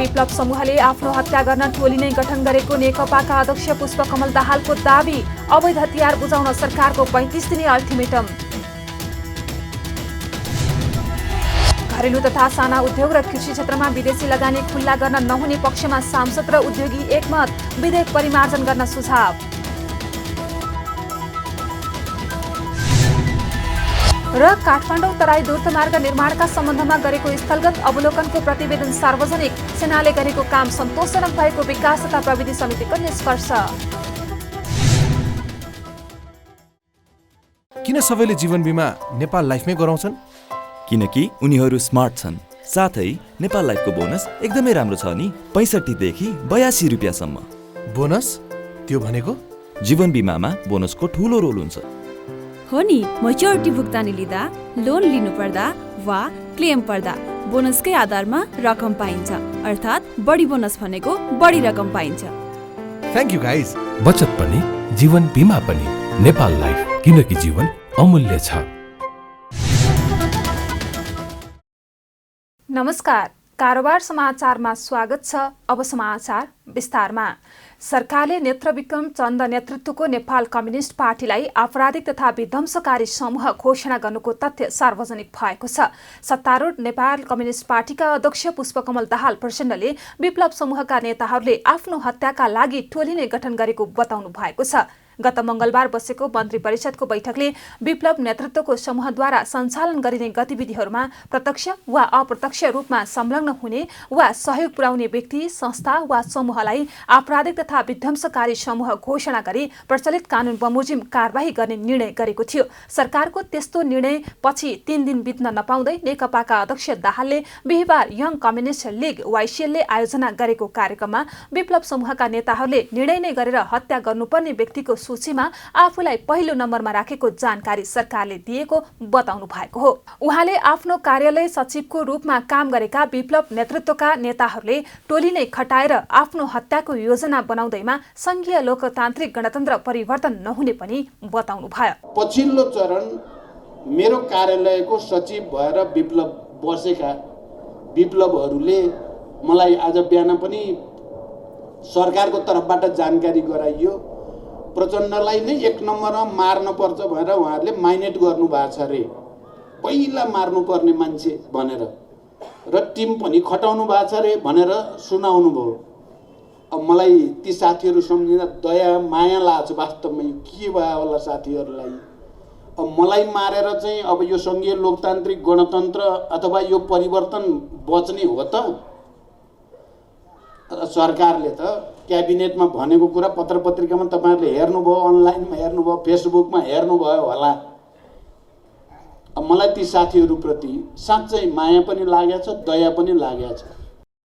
विप्लव समूहले आफ्नो हत्या गर्न टोली नै गठन गरेको नेकपाका अध्यक्ष पुष्पकमल दाहालको दाबी। अवैध हतियार बुझाउन सरकारको 35 दिने अल्टिमेटम। घरेलु तथा साना उद्योग र कृषि क्षेत्रमा विदेशी लगानी खुल्ला गर्न नहुने पक्षमा सांसद र उद्योगी एकमत। विधेयक परिमार्जन गर्न सुझाव। र काठमाडौँ तराई द्रुतमार्ग निर्माणका सम्बन्धमा गरेको स्थलगत अवलोकनको प्रतिवेदन सार्वजनिक। सेनाले गरेको काम सन्तोषजनक भएको विकास तथा प्रविधि समितिको निष्कर्ष। किन सबैले जीवन बिमा नेपाल लाइफमै गराउँछन्? किनकि उनीहरू स्मार्ट छन्। साथै नेपाल लाइफको बोनस एकदमै राम्रो छ नि, 65 देखि 82 रुपियाँसम्म। बोनस त्यो भनेको? जीवन बिमामा बोनसको ठूलो रोल हुन्छ। हो नि, मैच्योरिटी भुक्तानी लिँदा, लोन लिनु पर्दा वा क्लेम पर्दा बोनसकै आधारमा रकम पाइन्छ। अर्थात् बढी बोनस भनेको बढी रकम पाइन्छ। Thank you guys. बचत पनि जीवन बिमा पनि नेपाल लाइफ, किनकि जीवन अमूल्य छ। नमस्कार, कारोबार समाचारमा स्वागत छ। अब समाचार विस्तारमा। सरकारले नेत्रविक्रम चन्द नेतृत्वको नेपाल कम्युनिस्ट पार्टीलाई आपराधिक तथा विध्वंसकारी समूह घोषणा गर्नुको तथ्य सार्वजनिक भएको छ। सत्तारूढ नेपाल कम्युनिस्ट पार्टीका अध्यक्ष पुष्पकमल दाहाल प्रचण्डले विप्लव समूहका नेताहरूले आफ्नो हत्याका लागि टोली नै गठन गरेको बताउनु भएको छ। गत मंगलबार बसेको मन्त्री परिषदको बैठकले विप्लव नेतृत्वको समूहद्वारा सञ्चालन गरिने गतिविधिहरूमा प्रत्यक्ष वा अप्रत्यक्ष रूपमा संलग्न हुने वा सहयोग पुर्याउने व्यक्ति, संस्था वा समूहलाई आपराधिक तथा विध्वंसकारी समूह घोषणा गरी प्रचलित कानून बमोजिम कारबाही गर्ने निर्णय गरेको थियो। सरकारको त्यस्तो निर्णय पछि 3 दिन बित्न नपाउँदै नेकपाका अध्यक्ष दाहालले बिहिबार यङ कम्युनिस्ट लीग वाइसिएलले आयोजना गरेको कार्यक्रममा विप्लव समूहका नेताहरूले निर्णय नै गरेर हत्या गर्नुपर्ने व्यक्तिको सूचीमा आफूलाई पहिलो नम्बरमा राखेको जानकारी सरकारले दिएको बताउनु भएको हो। उहाँले आफ्नो कार्यालय सचिवको रूपमा काम गरेका विप्लव नेतृत्वका नेताहरूले टोली नै खटाएर आफ्नो हत्याको योजना बनाउँदैमा संघीय लोकतान्त्रिक गणतन्त्र परिवर्तन नहुने पनि बताउनु भयो। पछिल्लो चरण मेरो कार्यालयको सचिव भएर विप्लव बसेका विप्लवहरूले मलाई आज बिहान पनि सरकारको तर्फबाट जानकारी गराइयो, प्रचण्डलाई नै 1 नम्बरमा मार्न पर्छ भनेर उहाँहरूले माइनेट गर्नु भएको छ रे, पहिला मार्नुपर्ने मान्छे भनेर, र टिम पनि खटाउनु भएको छ रे भनेर सुनाउनु भयो। अब मलाई ती साथीहरू सम्झिँदा दया माया लाग्छ। वास्तवमै के भयो होला साथीहरूलाई? अब मलाई मारेर चाहिँ अब यो संघीय लोकतान्त्रिक गणतन्त्र अथवा यो परिवर्तन बच्ने हो त? सरकारले त क्याबिनेटमा भनेको कुरा पत्र पत्रिकामा तपाईहरुले हेर्नुभयो, अनलाइनमा हेर्नुभयो, फेसबुकमा हेर्नुभयो होला। अब मलाई ती साथीहरुप्रति साँच्चै माया पनि लागेछ, दया पनि लागेछ।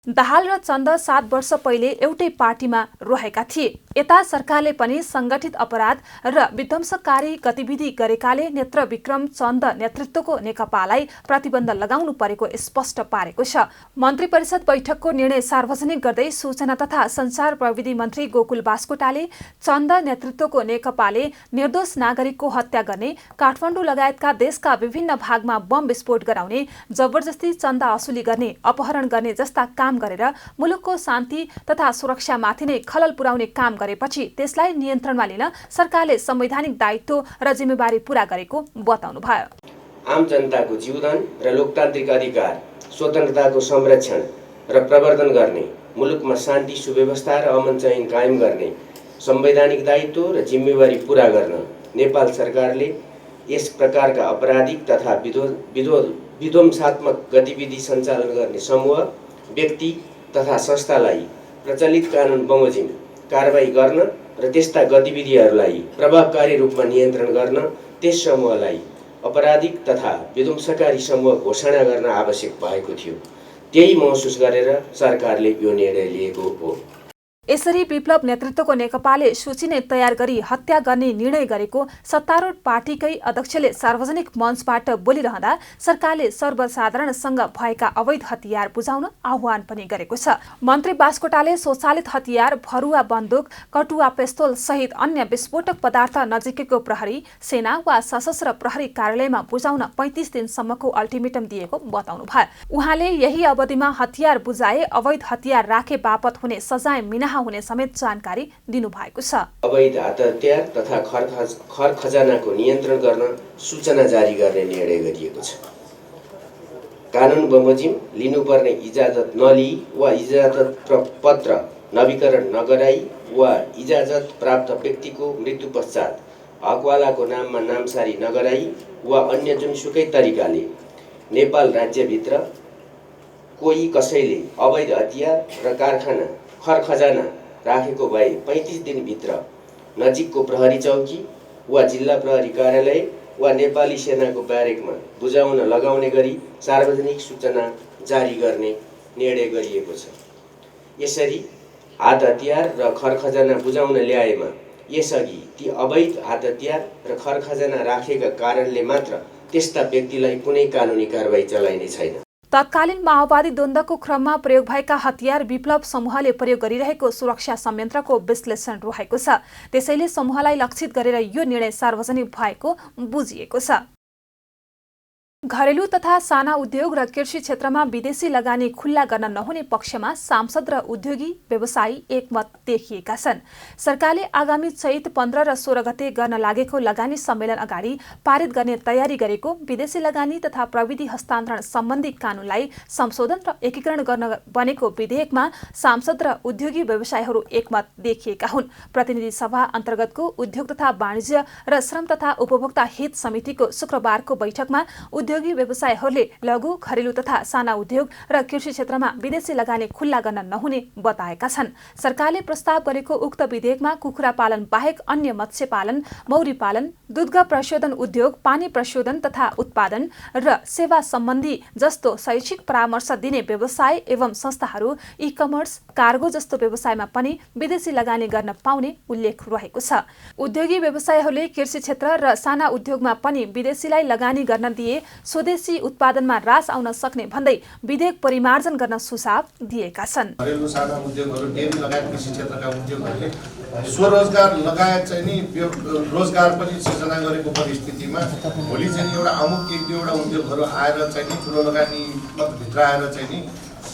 दाहाल र चन्द 7 वर्ष पहिले एउटै पार्टीमा रहेका थिए। यता सरकारले पनि संगठित अपराध र विध्वंसकारी गतिविधि गरेकाले नेत्रविक्रम चन्द नेतृत्वको नेकपालाई प्रतिबन्ध लगाउनु परेको स्पष्ट पारेको छ। मन्त्री परिषद बैठकको निर्णय सार्वजनिक गर्दै सूचना तथा सञ्चार प्रविधि मन्त्री गोकुल बास्कोटाले चन्द नेतृत्वको नेकपाले निर्दोष नागरिकको हत्या गर्ने, काठमाडौँ लगायतका देशका विभिन्न भागमा बम विस्फोट गराउने, जबरजस्ती चन्दा असुली गर्ने, अपहरण गर्ने जस्ता काम गरेर मुलुकको शान्ति तथा सुरक्षामाथि नै खलल पुर्याउने काम गरेपछि त्यसलाई नियन्त्रणमा लिन सरकारले संवैधानिक दायित्व र जिम्मेवारी पूरा गरेको बताउनु भयो। आम जनताको जीवदान र लोकतान्त्रिक अधिकार, स्वतन्त्रताको संरक्षण र प्रवर्धन गर्ने, मुलुकमा शान्ति सुव्यवस्था र अमन चैन कायम गर्ने संवैधानिक दायित्व र जिम्मेवारी पूरा गर्न नेपाल सरकारले यस प्रकारका आपराधिक तथा विध्वंसात्मक गतिविधि सञ्चालन गर्ने समूह, व्यक्ति तथा संस्थालाई प्रचलित कानून बमोजिम कारबाही गर्न र त्यस्ता गतिविधिहरूलाई प्रभावकारी रूपमा नियन्त्रण गर्न त्यस समूहलाई आपराधिक तथा विध्वंसकारी समूह घोषणा गर्न आवश्यक भएको थियो। त्यही महसुस गरेर सरकारले यो निर्णय लिएको हो। यसरी विप्लव नेतृत्वको नेकपाले सूची नै तयार गरी हत्या गर्ने निर्णय गरेको सत्तारूढ पार्टीकै अध्यक्षले सार्वजनिक मञ्चबाट बोलिरहँदा सरकारले सर्वसाधारणसँग भएका अवैध हतियार बुझाउन आह्वान पनि गरेको छ। मन्त्री बास्कोटाले स्वचालित हतियार, भरुवा बन्दुक, कटुवा पिस्तोल सहित अन्य विस्फोटक पदार्थ नजिकैको प्रहरी, सेना वा सशस्त्र प्रहरी कार्यालयमा बुझाउन 35 दिनसम्मको अल्टिमेटम दिएको बताउनुभयो। उहाँले यही अवधिमा हतियार बुझाए अवैध हतियार राखे बापत हुने सजाय मिनाहा हुने समेत जानकारी दिनुभएको छ। अवैध हतियार तथा खर खजानाको नियन्त्रण गर्न सूचना जारी गर्ने निर्णय गरिएको छ। कानुन बमोजिम लिनुपर्ने इजाजत नलिई वा इजाजत पत्र नवीकरण नगराई वा इजाजत प्राप्त व्यक्तिको मृत्यु पश्चात हकवालाको नाममा नामसारी नगराई वा अन्य जुनसुकै तरिकाले नेपाल राज्यभित्र कोही कसैले अवैध हतियार र कारखाना खर खजाना राखेको भए 35 दिनभित्र नजिकको प्रहरी चौकी वा जिल्ला प्रहरी कार्यालय वा नेपाली सेनाको ब्यारेकमा बुझाउन लगाउने गरी सार्वजनिक सूचना जारी गर्ने निर्णय गरिएको छ। यसरी हात हतियार र खर खजाना बुझाउन ल्याएमा यसअघि ती अवैध हात हतियार र खर खजाना राखेका कारणले मात्र त्यस्ता व्यक्तिलाई कुनै कानुनी कारबाही चलाइने छैन। तत्कालीन माओवादी द्वन्द्वको क्रममा प्रयोग भएका हतियार विप्लव समूहले प्रयोग गरिरहेको सुरक्षा संयन्त्रको विश्लेषण रहेको छ। त्यसैले समूहलाई लक्षित गरेर यो निर्णय सार्वजनिक भएको बुझिएको छ। घरेलु तथा साना उद्योग र कृषि क्षेत्रमा विदेशी लगानी खुल्ला गर्न नहुने पक्षमा सांसद र उद्योगी व्यवसायी एकमत देखिएका छन्। सरकारले आगामी चैत 15 र 16 गते गर्न लागेको लगानी सम्मेलन अगाडि पारित गर्ने तयारी गरेको विदेशी लगानी तथा प्रविधि हस्तान्तरण सम्बन्धी कानूनलाई संशोधन र एकीकरण गर्न बनेको विधेयकमा सांसद र उद्योगी व्यवसायीहरू एकमत देखिएका हुन्। प्रतिनिधि सभा अन्तर्गतको उद्योग तथा वाणिज्य र श्रम तथा उपभोक्ता हित समितिको शुक्रबारको बैठकमा उद्योगी व्यवसायीहरूले लघु, घरेलु तथा साना उद्योग र कृषि क्षेत्रमा विदेशी लगानी खुल्ला गर्न नहुने बताएका छन्। सरकारले प्रस्ताव गरेको उक्त विधेयकमा कुखुरा पालन बाहेक अन्य मत्स्य पालन, मौरी पालन, दुग्ध प्रशोधन उद्योग, पानी प्रशोधन तथा उत्पादन र सेवा सम्बन्धी जस्तो शैक्षिक परामर्श दिने व्यवसाय एवं संस्थाहरू, ई कमर्स, कार्गो जस्तो व्यवसायमा पनि विदेशी लगानी गर्न पाउने उल्लेख रहेको छ। उद्योगी व्यवसायीहरूले कृषि क्षेत्र र साना उद्योगमा पनि विदेशीलाई लगानी गर्न दिए स्वदेशी उत्पादनमा रास आउन सक्ने भन्दै विधेयक परिमार्जन गर्न सुझाव दिएका छन्। घरेलु साना उद्योगहरू, डेरी लगायत कृषि क्षेत्रका उद्योगहरूले स्वरोजगार लगायत चाहिँ नि रोजगार पनि सृजना गरेको परिस्थितिमा भोलि चाहिँ एउटा अमुक एक दुईवटा उद्योगहरू आएर चाहिँ नि ठुलो लगानी भित्र आएर चाहिँ नि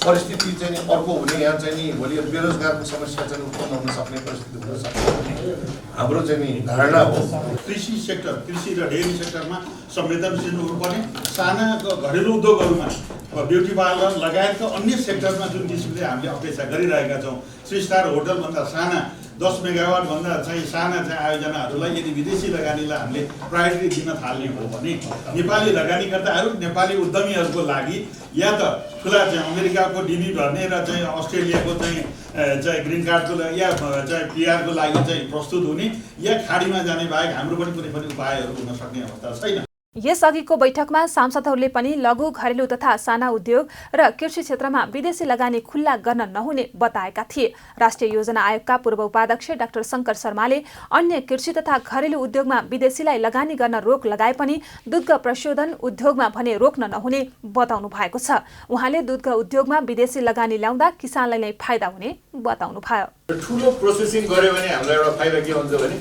परिस्थिति चाहिँ अर्को हुने, यहाँ चाहिँ नि भोलि बेरोजगारको समस्या चाहिँ उत्पन्न हुन सक्ने परिस्थिति हुन सक्छ भन्ने हाम्रो चाहिँ नि धारणा हो। कृषि सेक्टर, कृषि र डेयरी सेक्टरमा संवेदनशील हुनुपर्ने, साना घरेलु उद्योगहरूमा ब्युटी पार्लर लगायतका अन्य सेक्टरमा जुन किसिमले हामीले अपेक्षा गरिरहेका छौँ, 3 स्टार होटलभन्दा साना 10 मेगावाट भन्दा चाहिँ साना चाहिँ आयोजनाहरूलाई यदि विदेशी लगानीलाई हामीले प्रायोरिटी दिन थाल्ने हो भने नेपाली लगानीकर्ताहरू, नेपाली उद्यमीहरूको लागि या त ठुला चाहिँ अमेरिकाको डिबी भर्ने र चाहिँ अस्ट्रेलियाको चाहिँ ग्रिन कार्डको या चाहिँ पिआरको लागि चाहिँ प्रस्तुत हुने या खाडीमा जाने बाहेक हाम्रो पनि कुनै पनि उपायहरू हुन सक्ने अवस्था छैन। यसअघिको बैठकमा सांसदहरूले पनि लघु, घरेलु तथा साना उद्योग र कृषि क्षेत्रमा विदेशी लगानी खुल्ला गर्न नहुने बताएका थिए। राष्ट्रिय योजना आयोगका पूर्व उपाध्यक्ष डाक्टर शङ्कर शर्माले अन्य कृषि तथा घरेलु उद्योगमा विदेशीलाई लगानी गर्न रोक लगाए पनि दुग्ध प्रशोधन उद्योगमा भने रोक्न नहुने बताउनु भएको छ। उहाँले दुग्ध उद्योगमा विदेशी लगानी ल्याउँदा किसानलाई नै फाइदा हुने बताउनु भयो। ठुलो प्रोसेसिङ गर्यो भने हामीलाई एउटा फाइदा के हुन्छ भने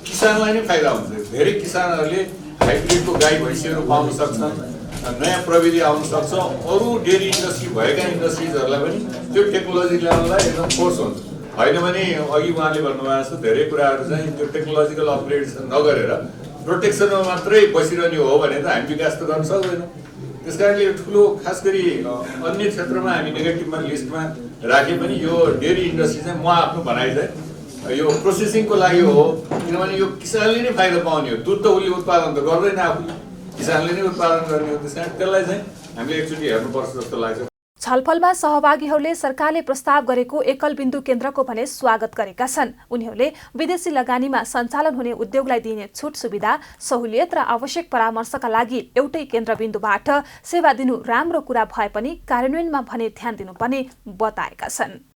किसानलाई नै फाइदा हुन्छ। धेरै किसानहरूले हाइब्रिडको गाई भैँसीहरू पाउन सक्छन्, नयाँ प्रविधि आउन सक्छ। अरू डेरी इन्डस्ट्री भएका इन्डस्ट्रिजहरूलाई पनि त्यो टेक्नोलोजी ल्याउनलाई एकदम फोर्स हुन्छ। होइन भने अघि उहाँले भन्नुभएको छ धेरै कुराहरू चाहिँ त्यो टेक्नोलोजिकल अपग्रेड नगरेर प्रोटेक्सनमा मात्रै बसिरहने हो भने त हामी विकास त गर्न सक्दैनौँ। त्यस कारणले ठुलो खास गरी अन्य क्षेत्रमा हामी नेगेटिभमा लिस्टमा राखे पनि यो डेरी इन्डस्ट्री चाहिँ म आफ्नो भनाइ चाहिँ यो प्रोसेसिङको लागि हो, किनभने यो किसानले नै फाइदा पाउने हो। दुध त उसले उत्पादन त गर्दैन, आफूले किसानले नै उत्पादन गर्ने हो। त्यस कारण त्यसलाई चाहिँ हामीले एकचोटि हेर्नुपर्छ जस्तो लाग्छ। छलफलमा सहभागीहरूले सरकारले प्रस्ताव गरेको एकल बिन्दु केन्द्रको भने स्वागत गरेका छन्। उनीहरूले विदेशी लगानीमा सञ्चालन हुने उद्योगलाई दिइने छुट सुविधा, सहुलियत र आवश्यक परामर्शका लागि एउटै केन्द्रबिन्दुबाट सेवा दिनु राम्रो कुरा भए पनि कार्यान्वयनमा भने ध्यान दिनुपर्ने बताएका छन्।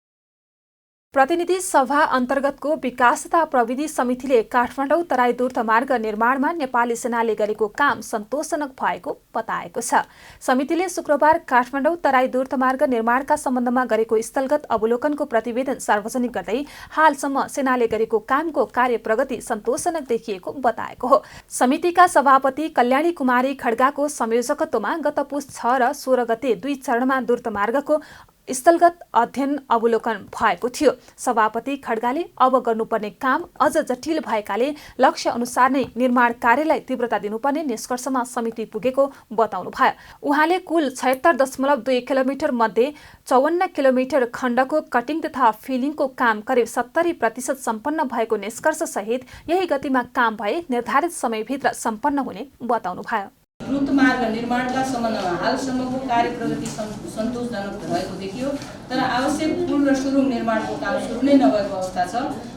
प्रतिनिधि सभा अन्तर्गतको विकास तथा प्रविधि समितिले काठमाडौँ तराई द्रुतमार्ग निर्माणमा नेपाली सेनाले गरेको काम सन्तोषजनक भएको बताएको छ। समितिले शुक्रबार काठमाडौँ तराई द्रुतमार्ग निर्माणका सम्बन्धमा गरेको स्थलगत अवलोकनको प्रतिवेदन सार्वजनिक गर्दै हालसम्म सेनाले गरेको कामको कार्य प्रगति सन्तोषजनक देखिएको बताएको हो। समितिका सभापति कल्याणी कुमारी खड्गाको संयोजकत्वमा गत पुस 6 र 16 गते 2 चरणमा द्रुतमार्गको स्थलगत अध्ययन अवलोकन भएको थियो। सभापति खड्गाले अब गर्नुपर्ने काम अझ जटिल भएकाले लक्ष्य अनुसार नै निर्माण कार्यलाई तीव्रता दिनुपर्ने निष्कर्षमा समिति पुगेको बताउनुभयो। उहाँले कुल 76.2 किलोमिटर मध्ये 54 किलोमिटर खण्डको कटिङ तथा फिलिङको काम करिब 70% सम्पन्न भएको निष्कर्ष सहित यही गतिमा काम भए निर्धारित समयभित्र सम्पन्न हुने बताउनुभयो। द्रुतमार्ग निर्माणका सम्बन्धमा हालसम्मको कार्य प्रगति सन्तोषजनक भएको देखियो, तर आवश्यक पुल र सुरुङ निर्माणको काम सुरु नै नभएको अवस्था छ।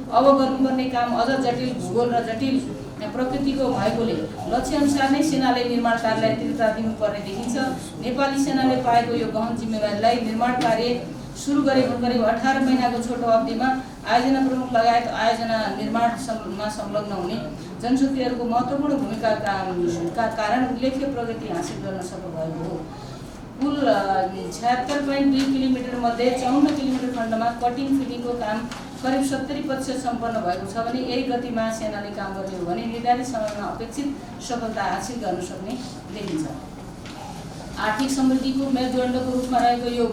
अब गर्नुपर्ने काम अझ जटिल भूगोल र जटिल प्रकृतिको भएकोले लक्ष्य अनुसार नै सेनाले निर्माण कार्यलाई तीव्रता दिनुपर्ने देखिन्छ। नेपाली सेनाले पाएको यो गहन जिम्मेवारीलाई निर्माण कार्य सुरु गरेको करिब 18 महिनाको छोटो अवधिमा आयोजना प्रमुख लगायत आयोजना निर्माणमा संलग्न हुने जनशक्तिहरूको महत्त्वपूर्ण भूमिकाका कारण उल्लेख्य प्रगति हासिल गर्न सफल भएको हो। कुल 76.2 किलोमिटर मध्ये 54 किलोमिटर खण्डमा कटिङ फिलिङको काम करिब 70% सम्पन्न भएको छ भने यही गतिमा सेनाले काम गर्ने हो भने निर्धारित समयमा अपेक्षित सफलता हासिल गर्न सक्ने देखिन्छ। आर्थिक समृद्धिको मेरुदण्डको रूपमा रहेको यो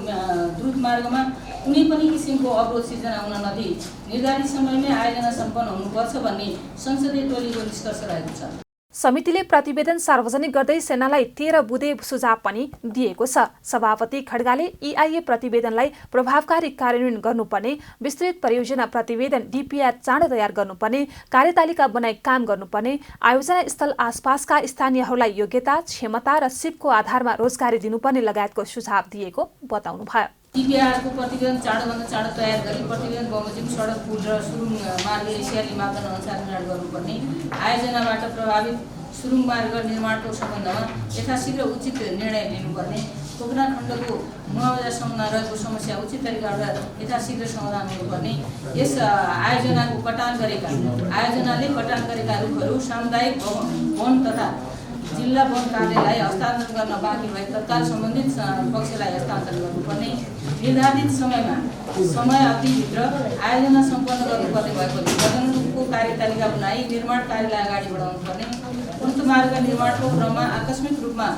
द्रुत मार्गमा कुनै पनि किसिमको अवरोध सिर्जना हुन नदिई निर्धारित समयमै आयोजना सम्पन्न हुनुपर्छ भन्ने संसदीय टोलीको निष्कर्ष रहेको छ। समितिले प्रतिवेदन सार्वजनिक गर्दै सेनालाई 13 बुँदे सुझाव पनि दिएको छ। सभापति खड्गाले EIA प्रतिवेदनलाई प्रभावकारी कार्यान्वयन गर्नुपर्ने, विस्तृत परियोजना प्रतिवेदन DPR चाँडो तयार गर्नुपर्ने, कार्यतालिका बनाई काम गर्नुपर्ने, आयोजना स्थल आसपासका स्थानीयहरूलाई योग्यता, क्षमता र सिपको आधारमा रोजगारी दिनुपर्ने लगायतको सुझाव दिएको बताउनुभयो। DPR को प्रतिवेदन चाँडोभन्दा चाँडो तयार गरी प्रतिवेदन बमोजिम सडक पुल र सुरुङ मार्ग एसियाली मापदण्ड अनुसार निर्माण गर्नुपर्ने, आयोजनाबाट प्रभावित सुरुङ मार्ग निर्माणको सम्बन्धमा यथाशीघ्र उचित निर्णय लिनुपर्ने, पोखरा खण्डको मुआवजासम्म रहेको समस्या उचित तरिकाबाट यथाशीघ्र समाधान हुनुपर्ने, यस आयोजनाले कटान गरेका रुखहरू सामुदायिक वन तथा जिल्ला वन कार्यालयलाई हस्तान्तरण गर्न बाँकी भए तत्काल सम्बन्धित पक्षलाई हस्तान्तरण गर्नुपर्ने, निर्धारित समय अवधिभित्र आयोजना सम्पन्न गर्नुपर्ने भएकोले गजनको कार्यतालिका बनाई निर्माण कार्यलाई अगाडि बढाउनुपर्ने, द्रुतमार्ग निर्माणको क्रममा आकस्मिक रूपमा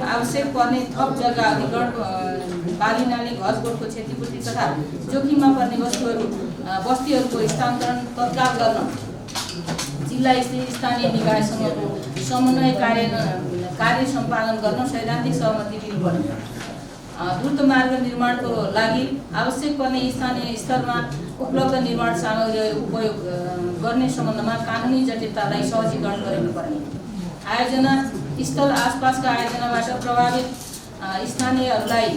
आवश्यक पर्ने थप जग्गा अधिग्रहण, बाली नाली घरकोटको क्षतिपूर्ति तथा जोखिममा पर्ने बस्तीहरूको स्थानान्तरण तत्काल गर्न जिल्ला स्थानीय निकायसँगको समन्वय कार्य सम्पादन गर्न सैद्धान्तिक सहमति दिनुपर्ने, द्रुतमार्ग निर्माणको लागि आवश्यक पर्ने स्थानीय स्तरमा उपलब्ध निर्माण सामग्री उपयोग गर्ने सम्बन्धमा कानुनी जटिलतालाई सहजीकरण गरिनुपर्ने, आयोजना स्थल आसपासका आयोजनाबाट प्रभावित स्थानीयहरूलाई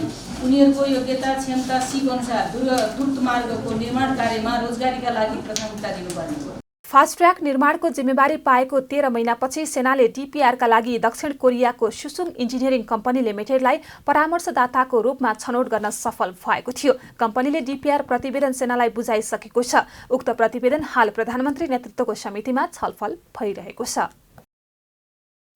उनीहरूको योग्यता, क्षमता, सिप अनुसार द्रुतमार्गको निर्माण कार्यमा रोजगारीका लागि प्राथमिकता दिनुपर्ने। फास्ट ट्र्याक निर्माणको जिम्मेवारी पाएको 13 महिनापछि सेनाले DPRका लागि दक्षिण कोरियाको सुसुङ इन्जिनियरिङ कम्पनी लिमिटेडलाई परामर्शदाताको रूपमा छनौट गर्न सफल भएको थियो। कम्पनीले DPR प्रतिवेदन सेनालाई बुझाइसकेको छ। उक्त प्रतिवेदन हाल प्रधानमन्त्री नेतृत्वको समितिमा छलफल भइरहेको छ।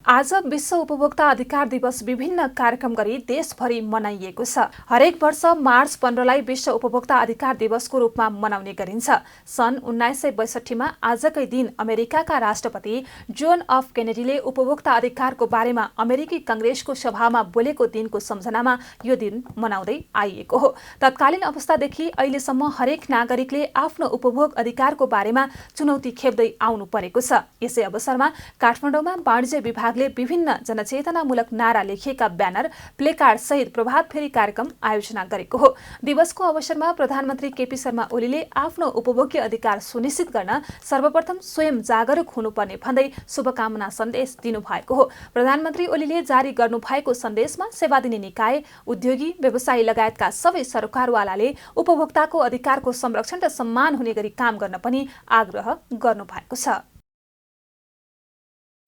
आज विश्व उपभोक्ता अधिकार दिवस विभिन्न कार्यक्रम गरी देशभरि मनाइएको छ। हरेक वर्ष मार्च 15लाई विश्व उपभोक्ता अधिकार दिवसको रूपमा मनाउने गरिन्छ। सन् 1962 मा आजकै दिन अमेरिकाका राष्ट्रपति जोन एफ केनेडीले उपभोक्ता अधिकारको बारेमा अमेरिकी कांग्रेसको सभामा बोलेको दिनको सम्झनामा यो दिन मनाउँदै आइएको हो। तत्कालीन अवस्थादेखि अहिलेसम्म हरेक नागरिकले आफ्नो उपभोग अधिकारको बारेमा चुनौती खेप्दै आउनु परेको छ। यसै अवसरमा काठमाडौँमा वाणिज्य विभागले विभिन्न जनचेतनामूलक नारा लेखिएका ब्यानर, प्लेकार्ड सहित प्रभात फेरी कार्यक्रम आयोजना गरेको हो। दिवसको अवसरमा प्रधानमन्त्री केपी शर्मा ओलीले आफ्नो उपभोग्य अधिकार सुनिश्चित गर्न सर्वप्रथम स्वयं जागरुक हुनुपर्ने भन्दै शुभकामना सन्देश दिनुभएको हो। प्रधानमन्त्री ओलीले जारी गर्नुभएको सन्देशमा सेवा दिने निकाय, उद्योगी, व्यवसायी लगायतका सबै सरकारवालाले उपभोक्ताको अधिकारको संरक्षण र सम्मान हुने गरी काम गर्न पनि आग्रह गर्नुभएको छ।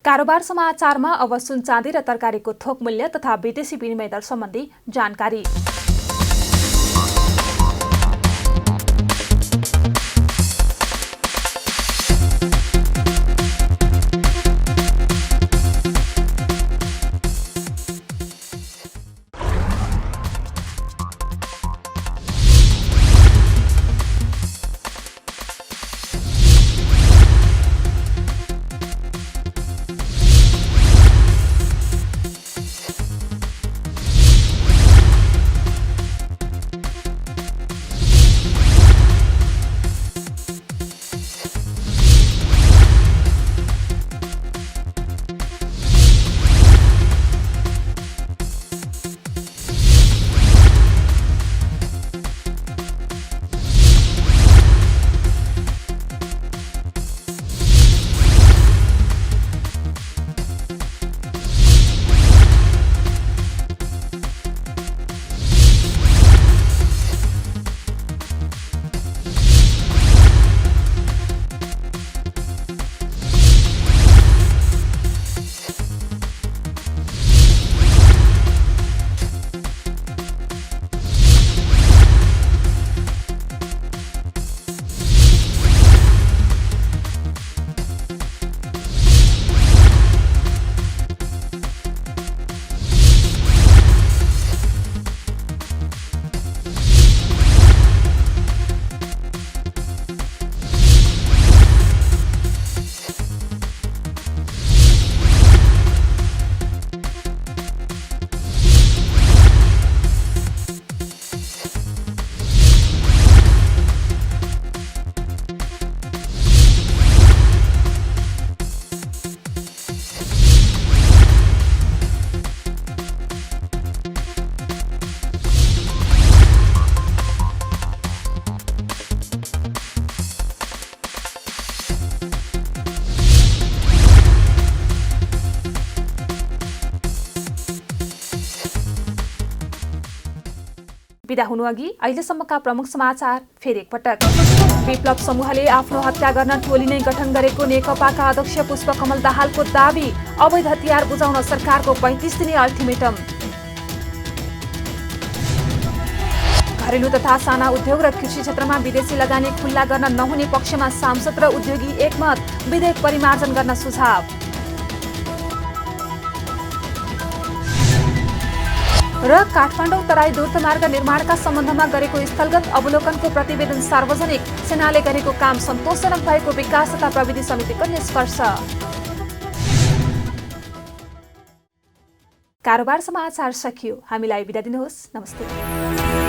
कारोबार समाचारमा अब सुन, चाँदी र तरकारीको थोक मूल्य तथा विदेशी विनिमय दर सम्बन्धी जानकारी। बिदा हुनुअघि अहिलेसम्मका प्रमुख समाचार फेरि एकपटक। विप्लव समूहले आफ्नो हत्या गर्न टोली नै गठन गरेको नेकपाका अध्यक्ष पुष्पकमल दाहालको दाबी। अवैध हतियार बुझाउन सरकारको 35 दिने अल्टिमेटम। घरेलु तथा साना उद्योग र कृषि क्षेत्रमा विदेशी लगानी खुल्ला गर्न नहुने पक्षमा सांसद र उद्योगी एकमत। विधेयक परिमार्जन गर्न सुझाव। र काठमाडौँ तराई द्रुतमार्ग निर्माणका सम्बन्धमा गरेको स्थलगत अवलोकनको प्रतिवेदन सार्वजनिक। सेनाले गरेको काम सन्तोषजनक भएको विकास तथा प्रविधि समितिको निष्कर्ष। कारोबार समाचार सकियो। हामीलाई बिदा दिनुहोस्। नमस्ते।